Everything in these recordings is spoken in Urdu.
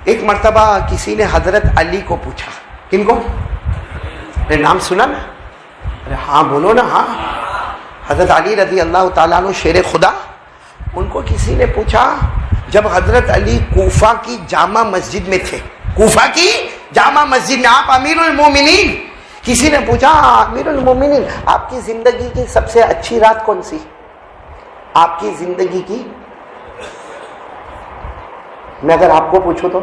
ایک مرتبہ کسی نے حضرت علی کو پوچھا. کن کو؟ نام سنا نا؟ ارے ہاں بولو نا. ہاں حضرت علی رضی اللہ تعالیٰ عنہ شیر خدا. ان کو کسی نے پوچھا جب حضرت علی کوفہ کی جامع مسجد میں تھے, کوفہ کی جامع مسجد میں آپ امیر المومنین, کسی نے پوچھا امیر المومنین آپ کی زندگی کی سب سے اچھی رات کون سی؟ آپ کی زندگی کی, میں اگر آپ کو پوچھوں تو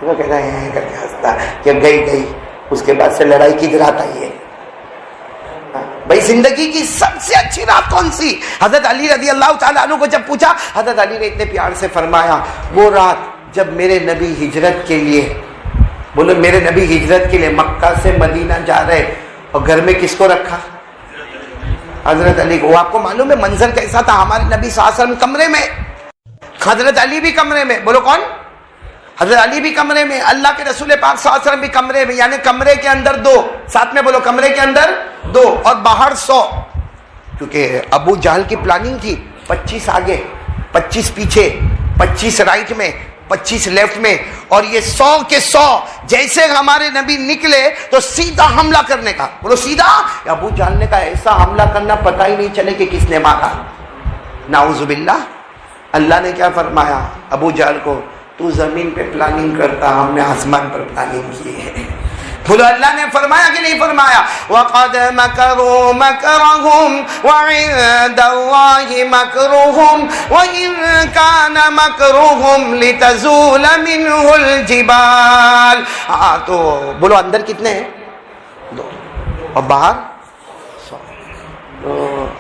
کہہ رہے ہیں کر کے ہنستا کہ گئی اس کے بعد سے لڑائی کی رات آئی ہے. بھائی زندگی کی سب سے اچھی رات کون سی؟ حضرت علی رضی اللہ تعالیٰ عنہ کو جب پوچھا, حضرت علی نے اتنے پیار سے فرمایا وہ رات جب میرے نبی ہجرت کے لیے, بولو میرے نبی ہجرت کے لیے مکہ سے مدینہ جا رہے اور گھر میں کس کو رکھا؟ حضرت علی کو. وہ آپ کو معلوم ہے منظر کیسا تھا؟ ہمارے نبی صلی اللہ علیہ وسلم کمرے میں, حضرت علی بھی کمرے میں. بولو کون؟ حضرت علی بھی کمرے میں, اللہ کے رسول پاک صلی اللہ علیہ وسلم بھی کمرے میں, یعنی کمرے کے اندر 2, ساتھ میں بولو کمرے کے اندر 2 اور باہر 100. کیونکہ ابو جہل کی پلاننگ تھی 25 آگے 25 پیچھے 25 رائٹ میں 25 لیفٹ میں, اور یہ 100 کے 100 جیسے ہمارے نبی نکلے تو سیدھا حملہ کرنے کا. بولو سیدھا. ابو جہل نے کہا ایسا حملہ کرنا پتہ ہی نہیں چلے کہ کس نے مارا. نعوذ باللہ. اللہ نے کیا فرمایا ابو جہل کو, تو زمین پہ پلاننگ کرتا, ہم نے آسمان پر پلاننگ کی ہے. بولو اللہ نے فرمایا کہ نہیں فرمایا؟ وَقَدْ مَكَرُوا مَكْرَهُمْ وَعِندَ اللَّهِ مَكْرُهُمْ وَإِن كَانَ مَكْرُهُمْ لِتَزُولَ مِنْهُ الْجِبَالُ. ہاں تو بولو اندر کتنے ہیں؟ 2 اور باہر 100. تو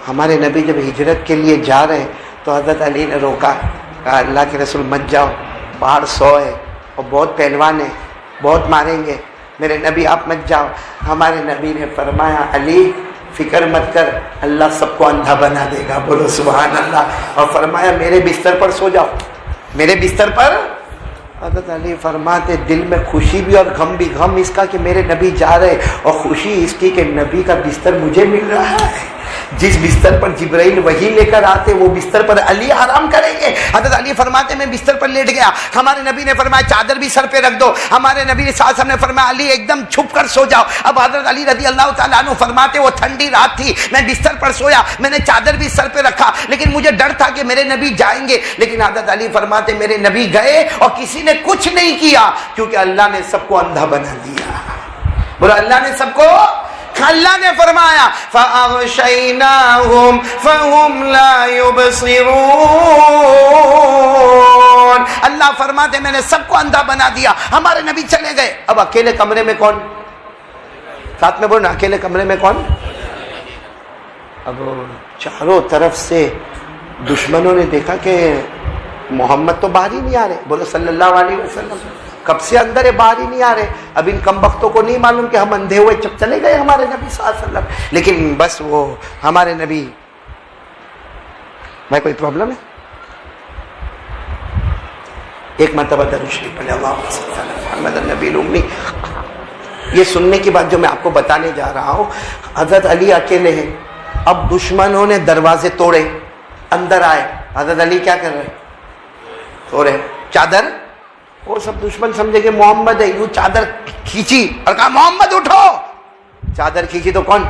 ہمارے نبی جب ہجرت کے لیے جا رہے تو حضرت علی نے روکا, کہا اللہ کے رسول مت جاؤ, باہر 100 ہے اور بہت پہلوان ہے, بہت ماریں گے, میرے نبی آپ مت جاؤ. ہمارے نبی نے فرمایا علی فکر مت کر, اللہ سب کو اندھا بنا دے گا. بولو سبحان اللہ. اور فرمایا میرے بستر پر سو جاؤ, میرے بستر پر. حضرت علی فرماتے دل میں خوشی بھی اور غم بھی. غم اس کا کہ میرے نبی جا رہے, اور خوشی اس کی کہ نبی کا بستر مجھے مل رہا ہے. جس بستر پر جبرائیل وحی لے کر آتے وہ بستر پر علی آرام کریں گے. حضرت علی فرماتے میں بستر پر لیٹ گیا, ہمارے نبی نے فرمایا چادر بھی سر پہ رکھ دو. ہمارے نبی صلی اللہ علیہ وسلم نے فرمایا علی ایک دم چھپ کر سو جاؤ. اب حضرت علی رضی اللہ تعالیٰ عنہ فرماتے وہ ٹھنڈی رات تھی, میں بستر پر سویا, میں نے چادر بھی سر پہ رکھا, لیکن مجھے ڈر تھا کہ میرے نبی جائیں گے. لیکن حضرت علی فرماتے میرے نبی گئے اور کسی نے کچھ نہیں کیا, کیونکہ اللہ نے سب کو اندھا بنا دیا. بولو اللہ نے سب کو. اللہ نے فرمایا فَأَغْشَيْنَاهُمْ فَهُمْ لَا يُبْصِرُونَ. اللہ فرماتے میں نے سب کو اندھا بنا دیا. ہمارے نبی چلے گئے. اب اکیلے کمرے میں کون؟ ساتھ میں بولو نا, اکیلے کمرے میں کون؟ اب چاروں طرف سے دشمنوں نے دیکھا کہ محمد تو باہر ہی نہیں آ رہے. بولو صلی اللہ علیہ وسلم. کب سے اندر ہے, باہر ہی نہیں آ رہے. اب ان کم بختوں کو نہیں معلوم کہ ہم اندھے ہوئے چپ چلے گئے ہمارے نبی صلی اللہ علیہ وسلم. لیکن بس وہ ہمارے نبی. بھائی کوئی پرابلم ہے؟ ایک مرتبہ درود شریف پڑھیں اللہم صلی علی محمد النبی الامی. یہ سننے کی بات جو میں آپ کو بتانے جا رہا ہوں, حضرت علی اکیلے ہیں. اب دشمنوں نے دروازے توڑے, اندر آئے. حضرت علی کیا کر رہے؟ توڑے چادر. وہ سب دشمن سمجھے کہ محمد ہے, یوں چادر کھینچی اور کہا محمد اٹھو. چادر کھینچی تو کون؟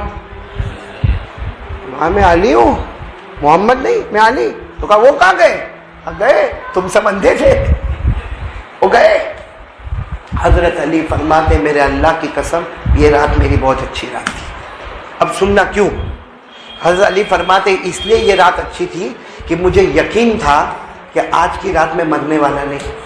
میں علی ہوں, محمد نہیں, میں علی. تو کہا وہ کہاں گئے؟ گئے, تم سب اندھے تھے, وہ گئے. حضرت علی فرماتے میرے اللہ کی قسم یہ رات میری بہت اچھی رات تھی. اب سننا کیوں. حضرت علی فرماتے اس لیے یہ رات اچھی تھی کہ مجھے یقین تھا کہ آج کی رات میں مرنے والا نہیں.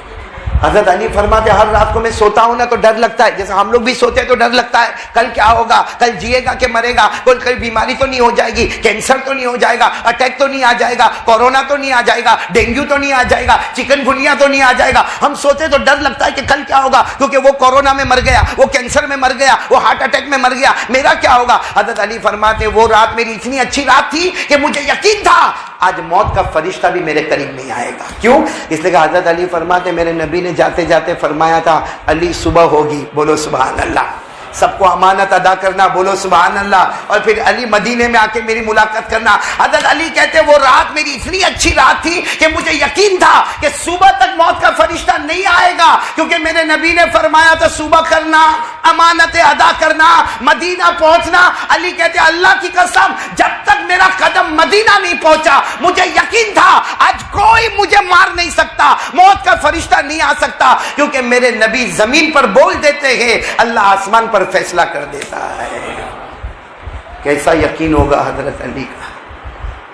حضرت علی فرماتے ہر رات کو میں سوتا ہوں نا تو ڈر لگتا ہے, جیسے ہم لوگ بھی سوتے ہیں تو ڈر لگتا ہے کل کیا ہوگا, کل جیے گا کہ مرے گا, کوئی بیماری تو نہیں ہو جائے گی, کینسر تو نہیں ہو جائے گا, اٹیک تو نہیں آ جائے گا, کورونا تو نہیں آ جائے گا, ڈینگو تو نہیں آ جائے گا, چکن گنیا تو نہیں آ جائے گا. ہم سوتے تو ڈر لگتا ہے کہ کل کیا ہوگا, کیونکہ وہ کورونا میں مر گیا, وہ کینسر میں مر گیا, وہ ہارٹ اٹیک میں مر گیا, میرا کیا ہوگا. حضرت علی فرماتے وہ رات میری اتنی اچھی رات تھی کہ مجھے یقین تھا آج موت کا فرشتہ بھی میرے قریب نہیں آئے گا. کیوں؟ اس لیے کہ حضرت علی فرماتے میرے نبی نے جاتے جاتے فرمایا تھا علی صبح ہوگی. بولو سبحان اللہ. سب کو امانت ادا کرنا، بولو سبحان اللہ، اور پھر علی مدینے میں آ کے میری ملاقات کرنا۔ حضرت علی کہتے وہ رات میری اتنی اچھی رات تھی کہ مجھے یقین تھا کہ صبح تک موت کا فرشتہ نہیں آئے گا، کیونکہ میرے نبی نے فرمایا تھا صبح کرنا، امانتیں ادا کرنا، مدینہ پہنچنا۔ علی کہتے اللہ کی قسم جب تک میرا قدم مدینہ نہیں پہنچا مجھے یقین تھا آج کوئی مجھے مار نہیں سکتا، موت کا فرشتہ نہیں آ سکتا، کیونکہ میرے نبی زمین پر بول دیتے ہیں، اللہ آسمان پر فیصلہ کر دیتا ہے۔ کیسا یقین ہوگا حضرت علی کا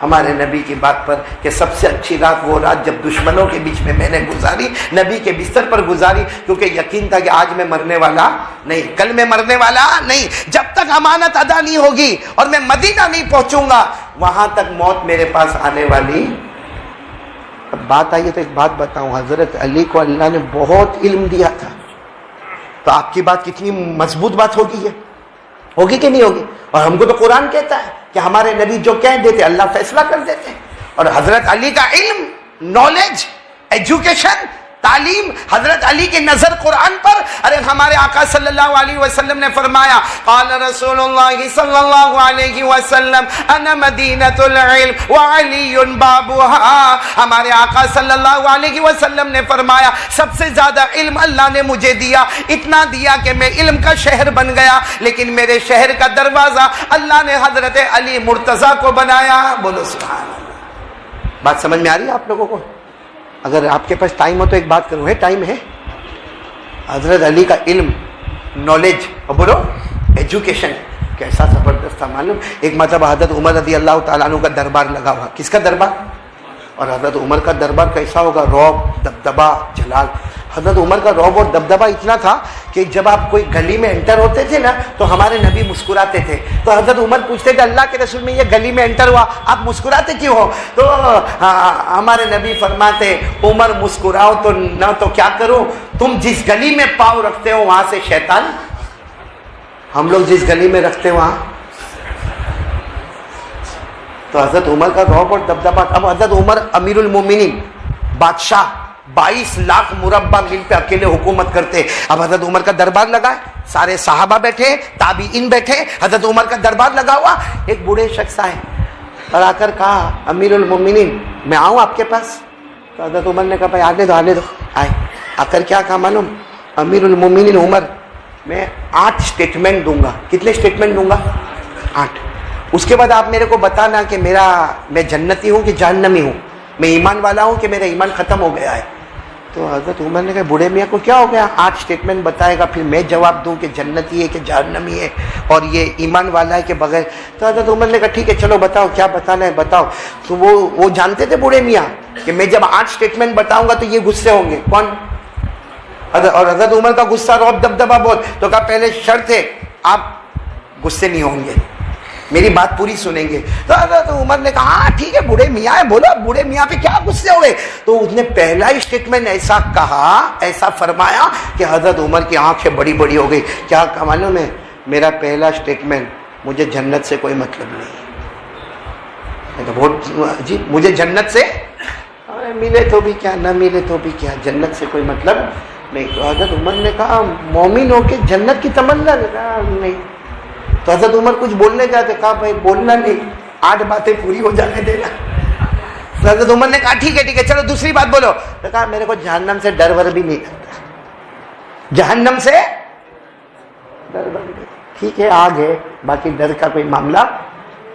ہمارے نبی کی بات پر کہ سب سے اچھی رات وہ رات جب دشمنوں کے بیچ میں نے گزاری، نبی کے بستر پر گزاری، کیونکہ یقین تھا کہ آج میں مرنے والا نہیں، کل میں مرنے والا نہیں، جب تک امانت ادا نہیں ہوگی اور میں مدینہ نہیں پہنچوں گا وہاں تک موت میرے پاس آنے والی۔ اب بات آئی ہے تو ایک بات بتاؤں، حضرت علی کو اللہ نے بہت علم دیا تھا، تو آپ کی بات کتنی مضبوط بات ہوگی، ہوگی کہ نہیں ہوگی؟ اور ہم کو تو قرآن کہتا ہے کہ ہمارے نبی جو کہہ دیتے اللہ فیصلہ کر دیتے، اور حضرت علی کا علم، نالج، ایجوکیشن، تعلیم، حضرت علی کی نظر قرآن پر۔ ارے ہمارے آقا صلی اللہ علیہ وسلم نے فرمایا قال رسول اللہ صلی اللہ علیہ وسلم انا مدینۃ العلم وعلی بابها، ہمارے آقا صلی اللہ علیہ وسلم نے فرمایا سب سے زیادہ علم اللہ نے مجھے دیا، اتنا دیا کہ میں علم کا شہر بن گیا، لیکن میرے شہر کا دروازہ اللہ نے حضرت علی مرتضیٰ کو بنایا۔ بولو سبحان اللہ۔ بات سمجھ میں آ رہی ہے آپ لوگوں کو؟ اگر آپ کے پاس ٹائم ہو تو ایک بات کروں، ہے ٹائم ہے؟ حضرت علی کا علم، نالج، اور بولو ایجوکیشن کیسا زبردست تھا معلوم؟ ایک مرتبہ حضرت عمر رضی اللہ تعالیٰ عنہ کا دربار لگا ہوا، کس کا دربار؟ اور حضرت عمر کا دربار کیسا ہوگا؟ رعب، دبدبا، جلال۔ حضرت عمر کا رعب اور دبدبا اتنا تھا کہ جب آپ کوئی گلی میں انٹر ہوتے تھے نا تو ہمارے نبی مسکراتے تھے، تو حضرت عمر پوچھتے تھے اللہ کے رسول میں یہ گلی میں انٹر ہوا آپ مسکراتے کیوں ہو؟ تو ہمارے نبی فرماتے عمر مسکراؤ تو نہ تو کیا کروں، تم جس گلی میں پاؤں رکھتے ہو وہاں سے شیطان، ہم لوگ جس گلی میں رکھتے ہیں وہاں۔ تو حضرت عمر کا رعب اور دبدبا۔ اب حضرت عمر امیر المومنین، بادشاہ، 22 لاکھ مربع میل پہ اکیلے حکومت کرتے۔ اب حضرت عمر کا دربار لگا، سارے صحابہ بیٹھے، تابعین بیٹھے، حضرت عمر کا دربار لگا ہوا۔ ایک بوڑھے شخص آئے اور آ کر کہا امیر المومنین میں آؤں آپ کے پاس؟ تو حضرت عمر نے کہا بھائی آنے دو آنے دو۔ آئے، آ کر کیا کہا معلوم؟ امیر المومنین عمر میں 8 اسٹیٹمنٹ دوں گا۔ کتنے اسٹیٹمنٹ دوں گا؟ 8۔ اس کے بعد آپ میرے کو بتانا کہ میں جنتی ہوں کہ جہنمی ہوں، میں ایمان والا ہوں کہ میرا ایمان ختم ہو گیا ہے۔ تو حضرت عمر نے کہا بوڑھے میاں کو کیا ہو گیا، 8 اسٹیٹمنٹ بتائے گا پھر میں جواب دوں کہ جنتی ہے کہ جہنمی ہے اور یہ ایمان والا ہے کہ بغیر؟ تو حضرت عمر نے کہا ٹھیک ہے چلو بتاؤ کیا بتانا ہے بتاؤ۔ تو وہ جانتے تھے بوڑھے میاں کہ میں جب 8 اسٹیٹمنٹ بتاؤں گا تو یہ غصے ہوں گے۔ کون؟ اور حضرت عمر کا غصہ رعب دبدبا بہت، تو کہا پہلے شرط ہے آپ غصے نہیں ہوں گے، میری بات پوری سنیں گے۔ تو حضرت عمر نے کہا ہاں ٹھیک ہے بوڑھے میاں ہے، بولو بوڑھے میاں پہ کیا غصے ہوئے؟ تو اس نے پہلا اسٹیٹمنٹ ایسا کہا، ایسا فرمایا کہ حضرت عمر کی آنکھیں بڑی بڑی ہو گئی۔ کیا معلوم ہے؟ میرا پہلا اسٹیٹمنٹ مجھے جنت سے کوئی مطلب نہیں۔ تو بہت عجیب، مجھے جنت سے ملے تو بھی کیا نہ ملے تو بھی کیا، جنت سے کوئی مطلب نہیں۔ تو حضرت عمر نے کہا مومن ہو کے جنت کی تمنا نہیں۔ تو حضرت عمر کچھ بولنے جاتے، کہا بھائی بولنا نہیں، 8 باتیں پوری ہو جانے دینا۔ تو حضرت عمر نے کہا ٹھیک ہے چلو دوسری بات بولو۔ تو کہا میرے کو جہنم سے ڈر ور بھی نہیں کرتا، جہنم سے ڈر ور بھی۔ ٹھیک ہے آگ ہے، باقی ڈر کا کوئی معاملہ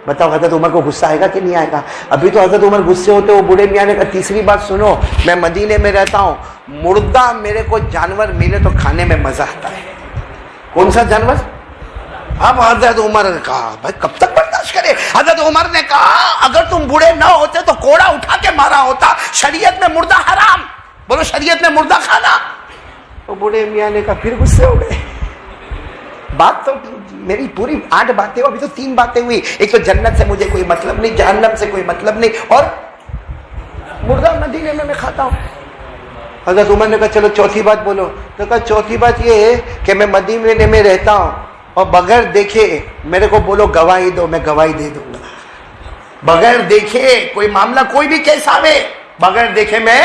بتاؤ۔ حضرت عمر کو غصہ آئے گا کہ نہیں آئے گا؟ ابھی تو حضرت عمر غصے ہوتے، وہ بوڑھے میاں نے کہا تیسری بات سنو، میں مدینے میں رہتا ہوں، مردہ میرے کو جانور ملے تو کھانے میں مزہ آتا ہے۔ کون سا جانور؟ اب حضرت عمر نے کہا بھائی کب تک برداشت کرے؟ حضرت عمر نے کہا اگر تم بوڑھے نہ ہوتے تو کوڑا اٹھا کے مارا ہوتا، شریعت میں مردہ حرام، بولو شریعت میں مردہ کھانا۔ تو بوڑھے میاں نے کہا پھر غصے ہو گئے۔ بات تو میری پوری 8 باتیں، ابھی تو 3 باتیں ہوئی، ایک تو جنت سے مجھے کوئی مطلب نہیں، جہنم سے کوئی مطلب نہیں، اور مردہ مدینے میں کھاتا ہوں۔ حضرت عمر نے کہا چلو چوتھی بات بولو۔ تو کہا چوتھی بات یہ ہے کہ میں مدینے میں رہتا ہوں اور بغیر دیکھے میرے کو بولو گواہی دو، میں گواہی دے دوں گا۔ بغیر دیکھے کوئی معاملہ کوئی بھی کیسا ہوئے، بغیر دیکھے میں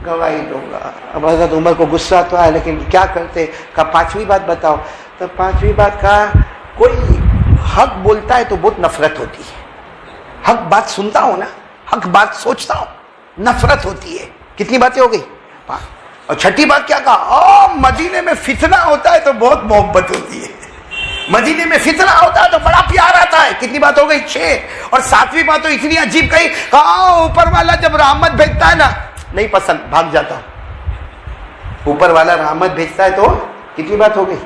گواہی دوں گا. اب حضرت عمر کو غصہ تو آیا لیکن کیا کرتے, کہا پانچویں بات بتاؤ. تو پانچویں بات کہا کوئی حق بولتا ہے تو بہت نفرت ہوتی ہے. حق بات سنتا ہوں نا, حق بات سوچتا ہوں, نفرت ہوتی ہے. کتنی باتیں ہو گئی؟ اور چھٹی بات کیا کہا, مدینے میں فتنہ ہوتا ہے تو بہت محبت ہوتی ہے. مدینے میں فتنہ ہوتا ہے تو بڑا پیار آتا ہے. کتنی بات ہو گئی؟ 6. اور 7ویں بات تو اتنی عجیب کہی, کہا اوپر والا جب رحمت بھیجتا ہے نا نہیں پسند, بھاگ جاتا ہوں. اوپر والا رحمت بھیجتا ہے تو کتنی بات ہو گئی؟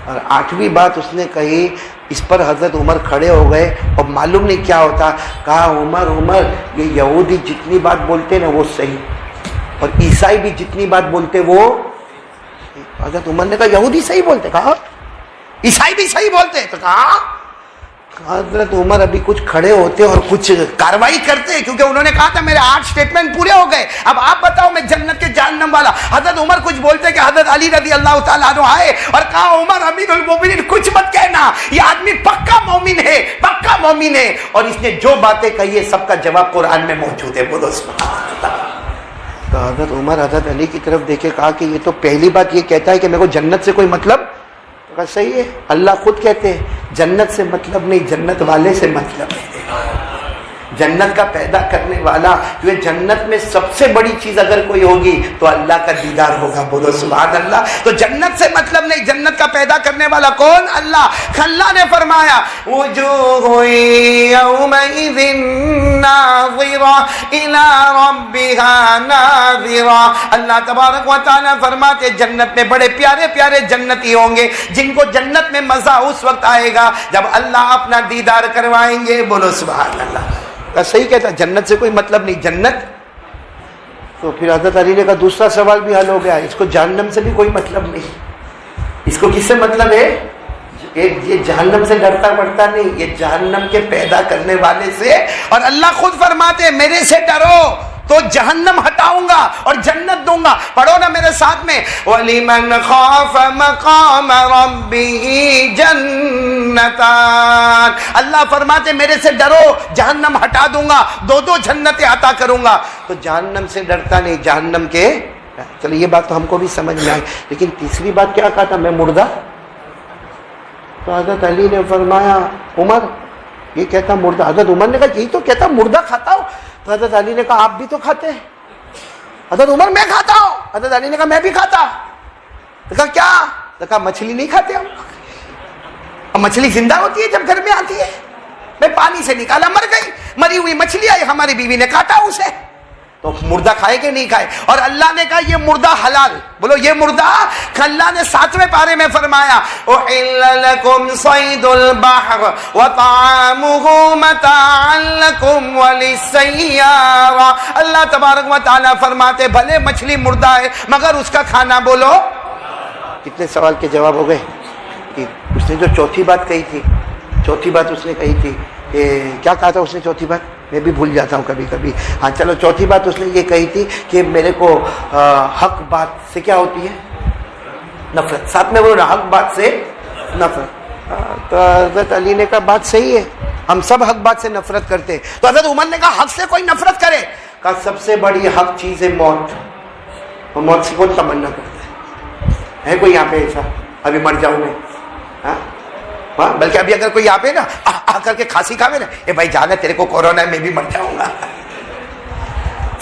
اور 8ویں بات اس نے کہی, اس پر حضرت عمر کھڑے ہو گئے اور معلوم نہیں کیا ہوتا. کہا عمر یہ یہودی جتنی بات بولتے نا وہ صحیح, اور عیسائی بھی جتنی بات بولتے وہ. حضرت عمر نے کہا یہودی صحیح بولتے, کہا عیسائی بھی صحیح بولتے. تو کہا حضرت عمر ابھی کچھ کھڑے ہوتے اور کچھ کاروائی کرتے, کیونکہ انہوں نے کہا تھا میرے 8 سٹیٹمنٹ پورے ہو گئے, اب آپ بتاؤ میں جنت کے جہنم والا. حضرت عمر کچھ بولتے کہ حضرت علی رضی اللہ تعالیٰ عنہ آئے اور کہا عمر امیر المومنین کچھ مت کہنا, یہ آدمی پکا مومن ہے, پکا مومن ہے. اور اس نے جو باتیں کہی ہے سب کا جواب قرآن میں موجود ہے. بولو سبحان اللہ. تو حضرت عمر حضرت علی کی طرف دیکھے, کہا کہ یہ تو پہلی بات یہ کہتا ہے کہ میرے کو جنت سے کوئی مطلب. کہا صحیح ہے, اللہ خود کہتے ہیں جنت سے مطلب نہیں, جنت والے سے مطلب ہے. جنت کا پیدا کرنے والا, کیونکہ جنت میں سب سے بڑی چیز اگر کوئی ہوگی تو اللہ کا دیدار ہوگا. بولو سبحان اللہ. تو جنت سے مطلب نہیں, جنت کا پیدا کرنے والا کون؟ اللہ. اللہ نے فرمایا وجوہ یومئذ ناظرہ الی ربہا ناظرہ. اللہ تبارک و تعالیٰ فرماتے جنت میں بڑے پیارے پیارے جنتی ہوں گے جن کو جنت میں مزہ اس وقت آئے گا جب اللہ اپنا دیدار کروائیں گے. بولو سبحان اللہ. صحیح کہتا, جنت سے کوئی مطلب نہیں. جنت تو پھر حضرت علی نے کہا دوسرا سوال بھی حل ہو گیا, اس کو جہنم سے بھی کوئی مطلب نہیں. اس کو کس سے مطلب ہے؟ یہ جہنم سے ڈرتا پڑتا نہیں, یہ جہنم کے پیدا کرنے والے سے. اور اللہ خود فرماتے ہیں میرے سے ڈرو تو جہنم ہٹاؤں گا اور جنت دوں گا. پڑھو نا میرے ساتھ میں, وَلِمَنْ خَافَ مَقَامَ رَبِّهِ جَنَّتَانِ. اللہ فرماتے میرے سے ڈرو جہنم ہٹا دوں گا, 2 جنتیں عطا کروں گا. تو جہنم سے ڈرتا نہیں, جہنم کے. چلو یہ بات تو ہم کو بھی سمجھ میں آئی, لیکن تیسری بات کیا کہا تھا, میں مردہ. تو حضرت علی نے فرمایا عمر یہ کہتا مردہ. حضرت عمر نے کہا یہی تو کہتا مردہ کھاتا ہوں. تو حضرت علی نے کہا آپ بھی تو کھاتے ہیں. حضرت عمر میں کھاتا ہوں. حضرت علی نے کہا میں بھی کھاتا. تو کہا کیا؟ تو کہا مچھلی نہیں کھاتے ہم. مچھلی زندہ ہوتی ہے جب گھر میں آتی ہے, میں پانی سے نکالا مر گئی, مری ہوئی مچھلی آئی ہماری بیوی نے کاٹا اسے. تو مردہ کھائے کہ نہیں کھائے؟ اور اللہ نے کہا یہ مردہ حلال. بولو یہ مردہ. اللہ نے 7ویں پارے میں فرمایا احل لکم صید البحر وطعامہ متاعا لکم وللسیارہ. اللہ تبارک و تعالیٰ فرماتے بھلے مچھلی مردہ ہے مگر اس کا کھانا. بولو کتنے سوال کے جواب ہو گئے. اس نے جو چوتھی بات کہی تھی, چوتھی بات اس نے کہی تھی, کیا کہا تھا اس نے چوتھی بات؟ میں بھی بھول جاتا ہوں کبھی کبھی. ہاں چلو, چوتھی بات اس نے یہ کہی تھی کہ میرے کو حق بات سے کیا ہوتی ہے؟ نفرت. ساتھ میں بولو نا, حق بات سے نفرت. تو حضرت علی نے کہا بات صحیح ہے, ہم سب حق بات سے نفرت کرتے. تو حضرت عمر نے کہا حق سے کوئی نفرت کرے. کہا سب سے بڑی حق چیز ہے موت, اور موت سے کون تمنا کرتا ہے کوئی یہاں پہ ایسا ابھی مر جاؤں میں؟ ہاں بلکہ ابھی اگر کوئی آپ ہے نا آ کر کے کھانسی کھاوے نا, اے بھائی جانا تیرے کو کورونا ہے میں بھی مر جاؤں گا.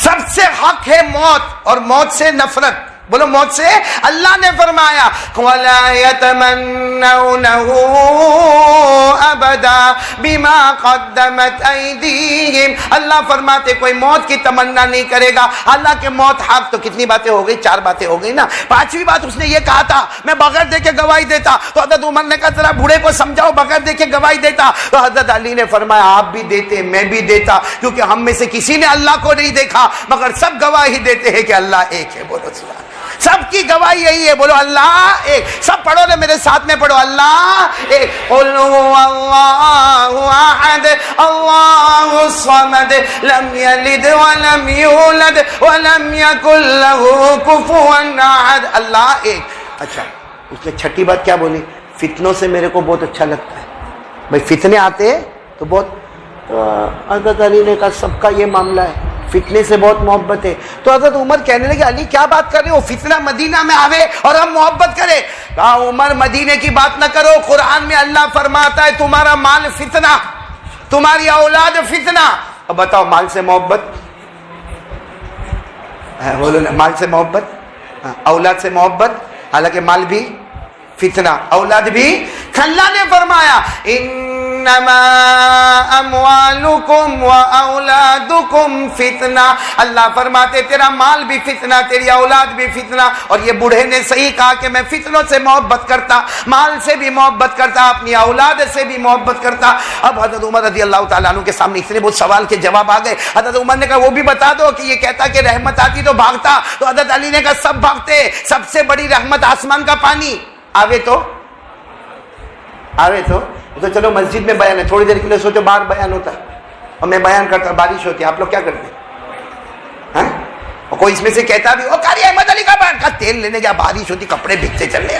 سب سے حق ہے موت, اور موت سے نفرت. بولو موت سے. اللہ نے فرمایا وَلَا يَتَمَنَّوْنَهُ أَبَدًا بِمَا قَدَّمَتْ أَيْدِيهِمْ. اللہ فرماتے کوئی موت کی تمنا نہیں کرے گا, حالانکہ موت حق. تو کتنی باتیں ہو گئی؟ 4 باتیں ہو گئی نا. 5ویں بات اس نے یہ کہا تھا میں بغیر دیکھے گواہی دیتا. تو حضرت عمر نے کہا ذرا بوڑھے کو سمجھاؤ بغیر دیکھے گواہی دیتا. تو حضرت علی نے فرمایا آپ بھی دیتے میں بھی دیتا, کیونکہ ہم میں سے کسی نے اللہ کو نہیں دیکھا مگر سب گواہی دیتے ہیں کہ اللہ ایک ہے. بولو سبحان. سب کی گواہی یہی ہے. بولو اللہ ایک. سب پڑھو نا میرے ساتھ میں, پڑھو اللہ ایک. قل هو اللہ احد اللہ الصمد لم یلد ولم یولد ولم یکن له کفوا احد. اللہ ایک. اچھا اس نے 6ٹھی بات کیا بولی؟ فتنوں سے میرے کو بہت اچھا لگتا ہے. بھائی فتنے آتے ہیں تو بہت. حضرت علی نے کہا سب کا یہ معاملہ ہے, فتنے سے بہت محبت ہے. تو حضرت عمر کہنے لگے علی کیا بات کر رہے ہو, فتنہ مدینہ میں آوے اور ہم محبت کرے. کہا عمر مدینے کی بات نہ کرو, قرآن میں اللہ فرماتا ہے تمہارا مال فتنہ, تمہاری اولاد فتنہ. اب بتاؤ مال سے محبت, بولو نا, مال سے محبت, اولاد سے محبت, حالانکہ مال بھی فتنہ, اولاد بھی. اللہ نے فرمایا انما اموالکم و اولادکم فتنہ, اللہ فرماتے تیرا مال بھی فتنہ, تیری اولاد بھی فتنہ. اور یہ بوڑھے نے صحیح کہا کہ میں فتنوں سے محبت کرتا, مال سے بھی محبت کرتا, اپنی اولاد سے بھی محبت کرتا. اب حضرت عمر رضی اللہ تعالیٰ عنہ کے سامنے اتنے بہت سوال کے جواب آ گئے. حضرت عمر نے کہا وہ بھی بتا دو کہ یہ کہتا کہ رحمت آتی تو بھاگتا. تو حضرت علی نے کہا سب بھاگتے, سب سے بڑی رحمت آسمان کا پانی آوے تو چلو مسجد میں بیان ہے, تھوڑی دیر کے لیے سوچو باہر بیان ہوتا اور میں بیان کرتا, بارش ہوتی, آپ لوگ کیا کرتے؟ اور کوئی اس میں سے کہتا بھی قاری احمد علی کا بیان, کا تیل لینے گیا, بارش ہوتی, کپڑے بھیگتے چل رہے.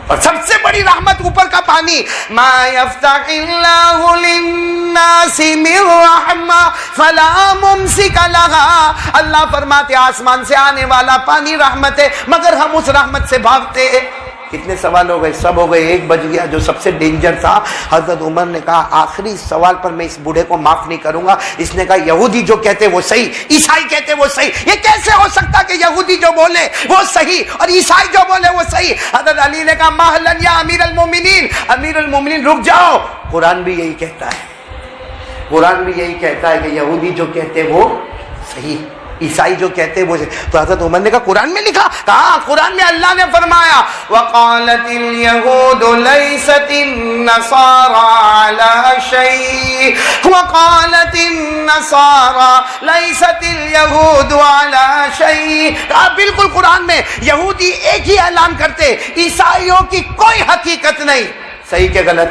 اور سب سے بڑی رحمت اوپر کا پانی, ما یفتح اللہ للناس من رحمہ فلا ممسک لہا. اللہ فرماتے آسمان سے آنے والا پانی رحمت ہے, مگر ہم اس رحمت سے بھاگتے ہیں. کتنے سوال ہو گئے, سب ہو گئے, ایک بج گیا. جو سب سے ڈینجر تھا, حضرت عمر نے کہا آخری سوال پر میں اس بوڑھے کو معاف نہیں کروں گا. اس نے کہا یہودی جو کہتے وہ صحیح, عیسائی کہتے وہ صحیح. یہ کیسے ہو سکتا کہ یہودی جو بولے وہ صحیح اور عیسائی جو بولے وہ صحیح؟ حضرت علی نے کہا مہلن یا امیر المومنین, امیر المومنین رک جاؤ, قرآن بھی یہی کہتا ہے, قرآن بھی یہی کہتا ہے کہ یہودی جو کہتے وہ صحیح, عیسائی جو کہتے ہیں وہ. تو حضرت عمر نے کہا قرآن میں لکھا؟ کہا قرآن میں اللہ نے فرمایا وقالت اليهود ليست النصارى على شيء وقالت النصارى ليست اليهود على شيء. کہا بالکل قرآن میں یہودی ایک ہی اعلان کرتے, عیسائیوں کی کوئی حقیقت نہیں. صحیح کہ غلط؟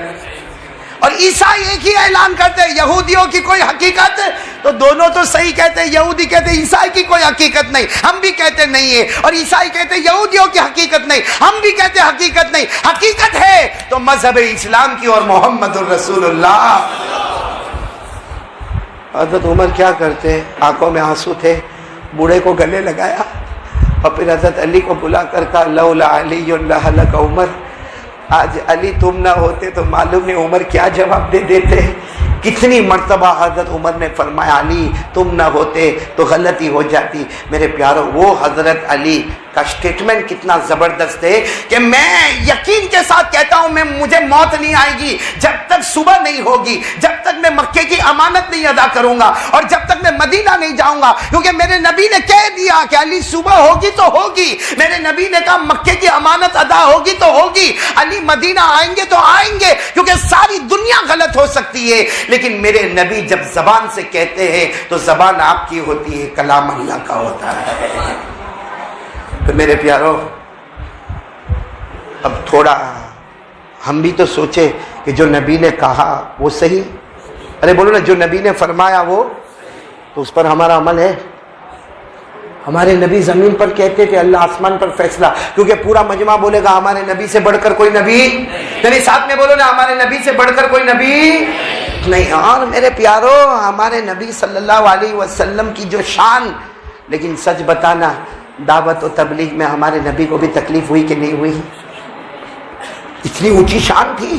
اور عیسائی ایک ہی اعلان کرتے یہودیوں کی کوئی حقیقت. تو دونوں تو صحیح کہتے, یہودی کہتے عیسائی کی کوئی حقیقت نہیں, ہم بھی کہتے نہیں ہے, اور عیسائی کہتے یہودیوں کی حقیقت نہیں, ہم بھی کہتے حقیقت نہیں. حقیقت ہے تو مذہب اسلام کی اور محمد الرسول اللہ. حضرت عمر کیا کرتے, آنکھوں میں آنسو تھے, بوڑھے کو گلے لگایا اور پھر حضرت علی کو بلا کر کہا لولا علی لہلک عمر. آج علی تم نہ ہوتے تو معلوم نہیں عمر کیا جواب دے دیتے. کتنی مرتبہ حضرت عمر نے فرمایا علی تم نہ ہوتے تو غلطی ہو جاتی. میرے پیارو, وہ حضرت علی کا سٹیٹمنٹ کتنا زبردست ہے کہ میں یقین کے ساتھ کہتا ہوں مجھے موت نہیں آئے گی جب تک صبح نہیں ہوگی, جب تک میں مکے کی امانت نہیں ادا کروں گا, اور جب تک میں مدینہ نہیں جاؤں گا, کیونکہ میرے نبی نے کہہ دیا کہ علی صبح ہوگی تو ہوگی. میرے نبی نے کہا مکے کی امانت ادا ہوگی تو ہوگی, علی مدینہ آئیں گے تو آئیں گے, کیونکہ ساری دنیا غلط ہو سکتی ہے لیکن میرے نبی جب زبان سے کہتے ہیں تو زبان آپ کی ہوتی ہے, کلام اللہ کا ہوتا ہے. تو میرے پیارو, اب تھوڑا ہم بھی تو سوچے کہ جو نبی نے کہا وہ صحیح. ارے بولو نا, جو نبی نے فرمایا وہ, تو اس پر ہمارا عمل ہے. ہمارے نبی زمین پر کہتے تھے, اللہ آسمان پر فیصلہ, کیونکہ پورا مجمع بولے گا ہمارے نبی سے بڑھ کر کوئی نبی نہیں. ساتھ میں بولو نا, ہمارے نبی سے بڑھ کر کوئی نبی نہیں. اور میرے پیارو, ہمارے نبی صلی اللہ علیہ وسلم کی جو شان, لیکن سچ بتانا دعوت و تبلیغ میں ہمارے نبی کو بھی تکلیف ہوئی کہ نہیں ہوئی؟ اتنی اونچی شان تھی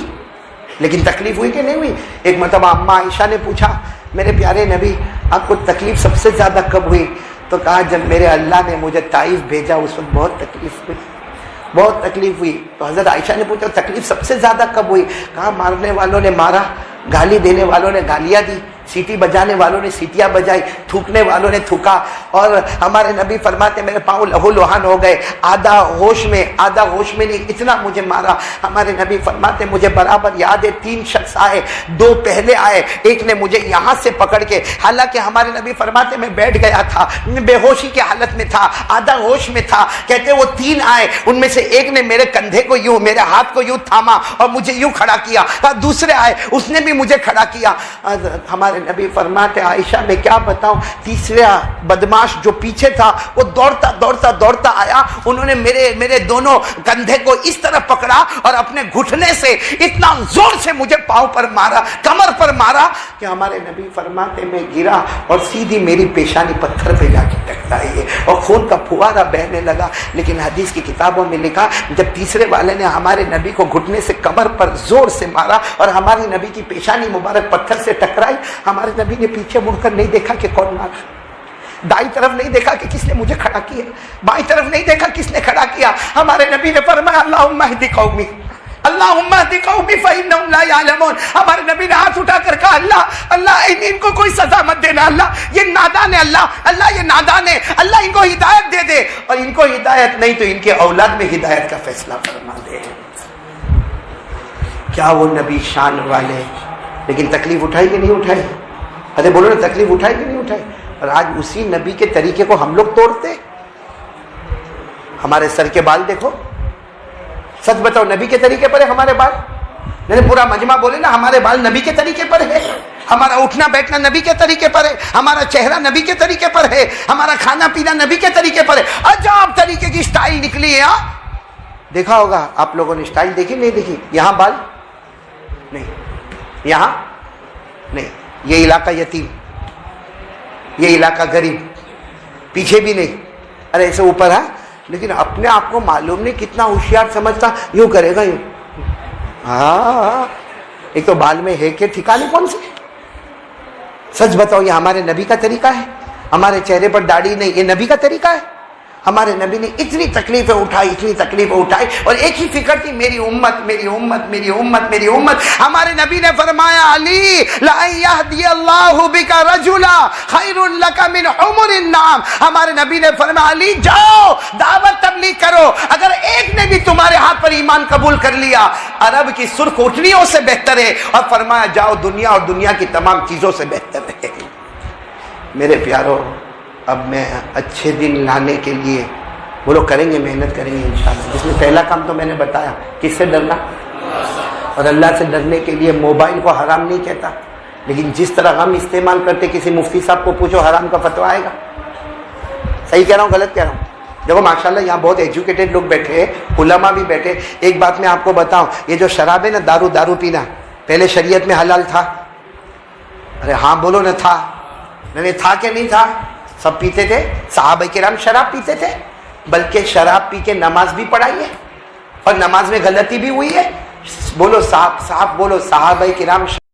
لیکن تکلیف ہوئی کہ نہیں ہوئی؟ ایک مرتبہ اماں عائشہ نے پوچھا میرے پیارے نبی آپ کو تکلیف سب سے زیادہ کب ہوئی؟ تو کہا جب میرے اللہ نے مجھے طائف بھیجا اس وقت بہت تکلیف ہوئی, بہت تکلیف ہوئی. تو حضرت عائشہ نے پوچھا تکلیف سب سے زیادہ کب ہوئی؟ کہا مارنے والوں نے مارا, گالی دینے والوں نے گالیاں دی, سیٹی بجانے والوں نے سیٹیاں بجائی, تھوکنے والوں نے تھوکا. اور ہمارے نبی فرماتے میرے پاؤں لہو لہان ہو گئے, آدھا ہوش میں آدھا ہوش میں نہیں, اتنا مجھے مارا. ہمارے نبی فرماتے مجھے برابر یاد ہے 3 شخص آئے, 2 پہلے آئے, ایک نے مجھے یہاں سے پکڑ کے, حالانکہ ہمارے نبی فرماتے میں بیٹھ گیا تھا, میں بے ہوشی کی حالت میں تھا, آدھا ہوش میں تھا. کہتے وہ 3 آئے, ان میں سے ایک نے میرے کندھے کو یوں, میرے ہاتھ کو یوں تھاما اور مجھے یوں کھڑا کیا. دوسرے آئے, اس نے بھی مجھے کھڑا کیا. ہمارے ہمارے نبی فرماتے عائشہ میں کیا بتاؤں، تیسرا بدماش جو پیچھے تھا وہ دوڑتا دوڑتا دوڑتا آیا، انہوں نے میرے دونوں کندھے کو اس طرح پکڑا اور اپنے گھٹنے سے اتنا زور سے مجھے پاؤں پر مارا، کمر پر مارا کہ ہمارے نبی فرماتے میں گرا اور سیدھی میری پیشانی پتھر پہ جا کے ٹکرائی ہے اور خون کا پھوارا بہنے لگا۔ لیکن حدیث کی کتابوں میں لکھا جب تیسرے والے نے ہمارے نبی کو گھٹنے سے کمر پر زور سے مارا اور ہمارے نبی کی پیشانی مبارک پتھر سے ٹکرائی، ہمارے نبی نے پیچھے مڑ کر نہیں دیکھا کہ کون مارا، دائیں طرف نہیں دیکھا کہ کس نے مجھے کھڑا کیا، بائیں طرف نہیں دیکھا کس نے کھڑا کیا۔ ہمارے نبی نے فرمایا اللہم اہد قومی، اللہم اہد قومی فإنہم لا یعلمون۔ ہمارے نبی نے ہاتھ اٹھا کر کہا اللہ ان کو کوئی سزا مت دینا، اللہ یہ نادان ہے، اللہ یہ نادان ہے، اللہ ان کو ہدایت دے دے، اور ان کو ہدایت نہیں تو ان کے اولاد میں ہدایت کا فیصلہ فرما دے۔ کیا وہ نبی شان والے، لیکن تکلیف اٹھائی کہ نہیں اٹھائی؟ ارے بولو نا، تکلیف اٹھائی کہ نہیں اٹھائی؟ اور آج اسی نبی کے طریقے کو ہم لوگ توڑتے۔ ہمارے سر کے بال دیکھو، سچ بتاؤ نبی کے طریقے پر ہے ہمارے بال؟ نہیں، پورا مجمع بولے نا ہمارے بال نبی کے طریقے پر ہے، ہمارا اٹھنا بیٹھنا نبی کے طریقے پر ہے، ہمارا چہرہ نبی کے طریقے پر ہے، ہمارا کھانا پینا نبی کے طریقے پر ہے۔ عجب طریقے کی سٹائل نکلی ہے۔ دیکھا ہوگا آپ لوگوں نے، سٹائل دیکھی نہیں دیکھی؟ یہاں بال نہیں، یہاں نہیں، یہ علاقہ یتیم، یہ علاقہ غریب، پیچھے بھی نہیں، ارے ایسے اوپر ہے، لیکن اپنے آپ کو معلوم نہیں کتنا ہوشیار سمجھتا، یوں کرے گا یوں۔ ہاں، ایک تو بال میں ہے کہ ٹھکانے کون سے؟ سچ بتاؤ یہ ہمارے نبی کا طریقہ ہے؟ ہمارے چہرے پر داڑھی نہیں، یہ نبی کا طریقہ ہے؟ ہمارے نبی نے اتنی تکلیفیں اٹھائی، اتنی تکلیفیں اٹھائی، اور ایک ہی فکر تھی، میری امت میری امت میری امت میری امت۔ ہمارے نبی نے فرمایا علی لَأَن يَهْدِيَ اللَّهُ بِكَ رَجُلًا خَيْرٌ لَكَ مِنْ حُمُرِ النَّعَمِ۔ ہمارے نبی نے فرمایا علی جاؤ دعوت تبلیغ کرو، اگر ایک نے بھی تمہارے ہاتھ پر ایمان قبول کر لیا عرب کی سرخ اٹھنیوں سے بہتر ہے، اور فرمایا جاؤ دنیا اور دنیا کی تمام چیزوں سے بہتر ہے۔ میرے پیارو، اب میں اچھے دن لانے کے لیے بولو کریں گے، محنت کریں گے انشاءاللہ۔ جس میں پہلا کام تو میں نے بتایا، کس سے ڈرنا، اور اللہ سے ڈرنے کے لیے موبائل کو حرام نہیں کہتا، لیکن جس طرح ہم استعمال کرتے، کسی مفتی صاحب کو پوچھو حرام کا فتویٰ آئے گا۔ صحیح کہہ رہا ہوں غلط کہہ رہا ہوں؟ دیکھو ماشاءاللہ یہاں بہت ایجوکیٹڈ لوگ بیٹھے ہیں، علماء بھی بیٹھے۔ ایک بات میں آپ کو بتاؤں، یہ جو شراب ہے نا، دارو پینا پہلے شریعت میں حلال تھا؟ ارے ہاں بولو نہ تھا؟ نہیں تھا کہ نہیں تھا؟ سب پیتے تھے، صحابہ کرام شراب پیتے تھے، بلکہ شراب پی کے نماز بھی پڑھائی ہے، اور نماز میں غلطی بھی ہوئی ہے۔ بولو صاحب بولو، صحابہ کرام